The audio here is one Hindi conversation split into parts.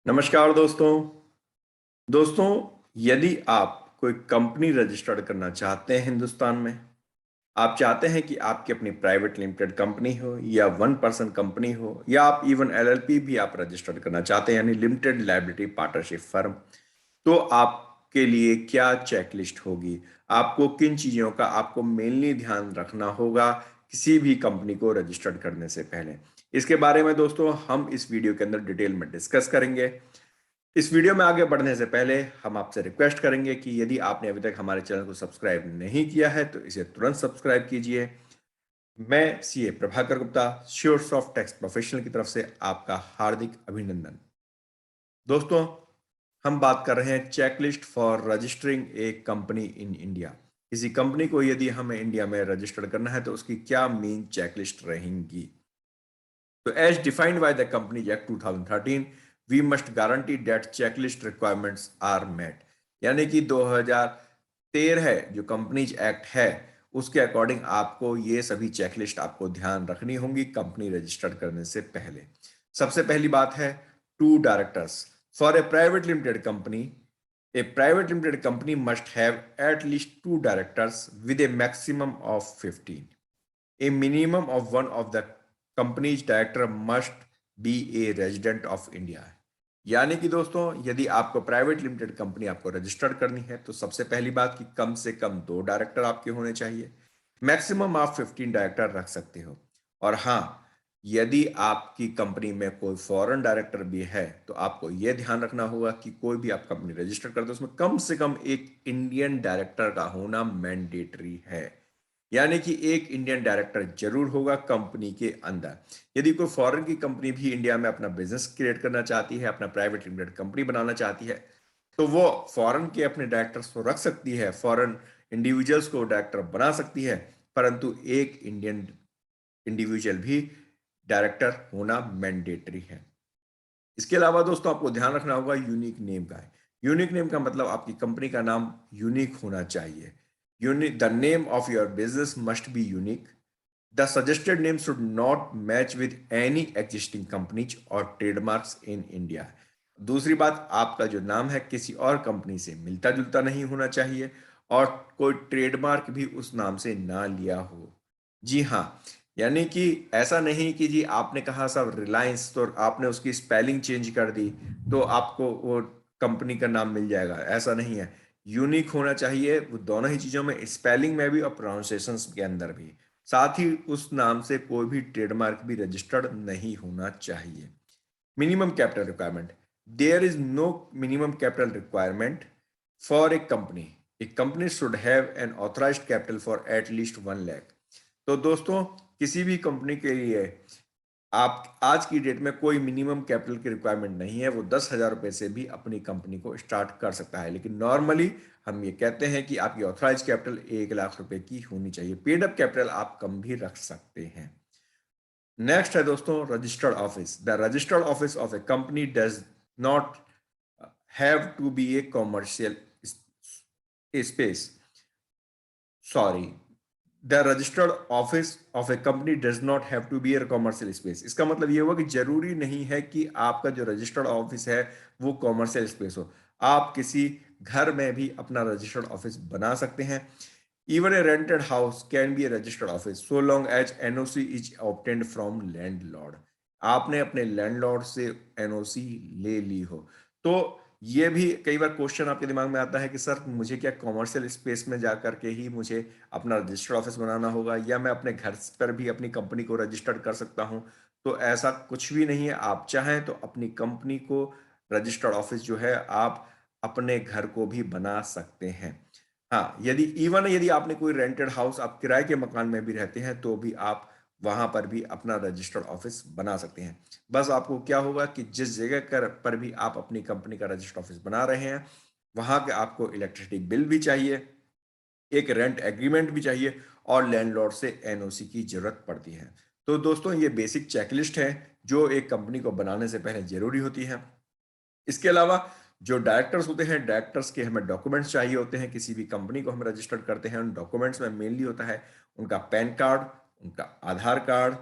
नमस्कार दोस्तों। दोस्तों, यदि आप कोई कंपनी रजिस्टर्ड करना चाहते हैं हिंदुस्तान में, आप चाहते हैं कि आपकी अपनी प्राइवेट लिमिटेड कंपनी हो या वन पर्सन कंपनी हो या आप इवन एलएलपी भी आप रजिस्टर्ड करना चाहते हैं यानी लिमिटेड लायबिलिटी पार्टनरशिप फर्म, तो आपके लिए क्या चेकलिस्ट होगी? आपको किन चीज़ों का आपको मेनली ध्यान रखना होगा किसी भी कंपनी को रजिस्टर्ड करने से पहले? इसके बारे में दोस्तों हम इस वीडियो के अंदर डिटेल में डिस्कस करेंगे। इस वीडियो में आगे बढ़ने से पहले हम आपसे रिक्वेस्ट करेंगे कि यदि आपने अभी तक हमारे चैनल को सब्सक्राइब नहीं किया है तो इसे तुरंत सब्सक्राइब कीजिए। मैं CA Prabhakar Gupta, Suresoft tax professional की तरफ से आपका हार्दिक अभिनंदन। दोस्तों, हम बात कर रहे हैं checklist for registering A company in India. किसी कंपनी को यदि हमें इंडिया में रजिस्टर करना है तो उसकी क्या मेन चेकलिस्ट रहेंगी? So as defined by the Companies Act 2013, we must guarantee that checklist requirements are met। यानी कि 2013 जो कंपनीज एक्ट है उसके अकॉर्डिंग आपको ये सभी चेकलिस्ट आपको ध्यान रखनी होंगी कंपनी रजिस्टर्ड करने से पहले। सबसे पहली बात है two directors for a private limited company. A private limited company must have at least two directors with a maximum of 15। A minimum of one of the company's director must be a resident of India। यानी कि दोस्तों, यदि आपको प्राइवेट लिमिटेड कंपनी आपको रजिस्टर्ड करनी है तो सबसे पहली बात कि कम से कम 2 डायरेक्टर आपके होने चाहिए। मैक्सिमम आप 15 डायरेक्टर रख सकते हो। और हाँ, यदि आपकी कंपनी में कोई फॉरेन डायरेक्टर भी है तो आपको यह ध्यान रखना होगा कि कोई भी आप कंपनी रजिस्टर करते हो उसमें कम से कम एक इंडियन डायरेक्टर का होना मैंडेटरी है। यानी कि एक इंडियन डायरेक्टर जरूर होगा कंपनी के अंदर। यदि कोई फॉरेन की कंपनी भी इंडिया में अपना बिजनेस क्रिएट करना चाहती है, अपना प्राइवेट लिमिटेड कंपनी बनाना चाहती है, तो वो फॉरेन के अपने डायरेक्टर्स को रख सकती है, फॉरेन इंडिविजुअल्स को डायरेक्टर बना सकती है, परंतु एक इंडियन इंडिविजुअल भी डायरेक्टर होना मैंडेटरी है। इसके अलावा दोस्तों आपको ध्यान रखना होगा यूनिक नेम का है। यूनिक नेम का मतलब आपकी कंपनी का नाम यूनिक होना चाहिए। Unique the name of your business must be unique. The suggested name should not match with any existing companies और ट्रेडमार्क्स इन इंडिया। दूसरी बात, आपका जो नाम है किसी और कंपनी से मिलता जुलता नहीं होना चाहिए और कोई ट्रेडमार्क भी उस नाम से ना लिया हो। जी हाँ, यानी कि ऐसा नहीं कि जी आपने कहा सब रिलायंस तो आपने उसकी स्पेलिंग चेंज कर दी तो आपको वो कंपनी का नाम मिल जाएगा, ऐसा नहीं है। यूनिक होना चाहिए वो दोनों ही चीजों में, स्पेलिंग में भी और प्रोनाउंसिएशन के अंदर भी। साथ ही उस नाम से कोई भी ट्रेडमार्क भी रजिस्टर्ड नहीं होना चाहिए। Minimum capital requirement, there is no minimum capital requirement for a company. A company should have an authorised capital for at least 1 lakh. तो दोस्तों, किसी भी कंपनी के लिए आप आज की डेट में कोई मिनिमम कैपिटल की रिक्वायरमेंट नहीं है। वो 10,000 रुपए से भी अपनी कंपनी को स्टार्ट कर सकता है, लेकिन नॉर्मली हम ये कहते हैं कि आपकी ऑथराइज कैपिटल 1 लाख रुपए की होनी चाहिए। पेड अप कैपिटल आप कम भी रख सकते हैं। नेक्स्ट है दोस्तों registered office. The registered office of a company does not have to be a commercial space. Sorry, the registered office of a company does not have to be a commercial space. इसका मतलब ये हुआ कि जरूरी नहीं है कि आपका जो रजिस्टर्ड ऑफिस है वो कॉमर्शियल स्पेस हो। आप किसी घर में भी अपना रजिस्टर्ड ऑफिस बना सकते हैं। Even a rented house can be a registered office so long as NOC is obtained from landlord. आपने अपने लैंडलॉर्ड से एनओसी ले ली हो तो ये भी कई बार क्वेश्चन आपके दिमाग में आता है कि सर मुझे क्या कॉमर्शियल स्पेस में जाकर के ही मुझे अपना रजिस्टर्ड ऑफिस बनाना होगा या मैं अपने घर पर भी अपनी कंपनी को रजिस्टर्ड कर सकता हूं? तो ऐसा कुछ भी नहीं है। आप चाहें तो अपनी कंपनी को रजिस्टर्ड ऑफिस जो है आप अपने घर को भी बना सकते हैं। हाँ, यदि आपने कोई रेंटेड हाउस, आप किराए के मकान में भी रहते हैं तो भी आप वहां पर भी अपना रजिस्टर्ड ऑफिस बना सकते हैं। बस आपको क्या होगा कि जिस जगह पर भी आप अपनी कंपनी का रजिस्टर्ड ऑफिस बना रहे हैं वहां के आपको इलेक्ट्रिसिटी बिल भी चाहिए, एक रेंट एग्रीमेंट भी चाहिए और लैंडलॉर्ड से एनओसी की जरूरत पड़ती है। तो दोस्तों, ये बेसिक चेकलिस्ट है जो एक कंपनी को बनाने से पहले जरूरी होती है। इसके अलावा जो डायरेक्टर्स होते हैं, डायरेक्टर्स के हमें डॉक्यूमेंट्स चाहिए होते हैं। किसी भी कंपनी को हम रजिस्टर्ड करते हैं, उन डॉक्यूमेंट्स में मेनली होता है उनका पैन कार्ड, उनका आधार कार्ड,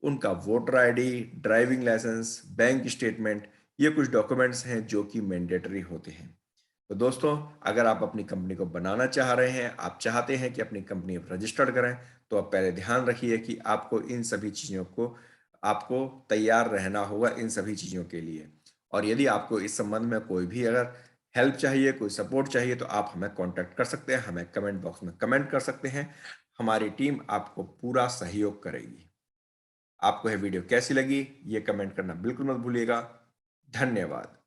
उनका voter ID, driving licence, bank statement, ये कुछ डॉक्यूमेंट्स हैं जो कि मैंडेटरी होते हैं। तो दोस्तों, अगर आप अपनी कंपनी को बनाना चाह रहे हैं, आप चाहते हैं कि अपनी कंपनी आप रजिस्टर्ड करें, तो आप पहले ध्यान रखिए कि आपको इन सभी चीज़ों को आपको तैयार रहना होगा इन सभी चीज़ों के लिए। और यदि आपको इस संबंध में कोई भी अगर हेल्प चाहिए, कोई सपोर्ट चाहिए, तो आप हमें कॉन्टैक्ट कर सकते हैं, हमें कमेंट बॉक्स में कमेंट कर सकते हैं। हमारी टीम आपको पूरा सहयोग करेगी। आपको यह वीडियो कैसी लगी, ये कमेंट करना बिल्कुल मत भूलिएगा। धन्यवाद।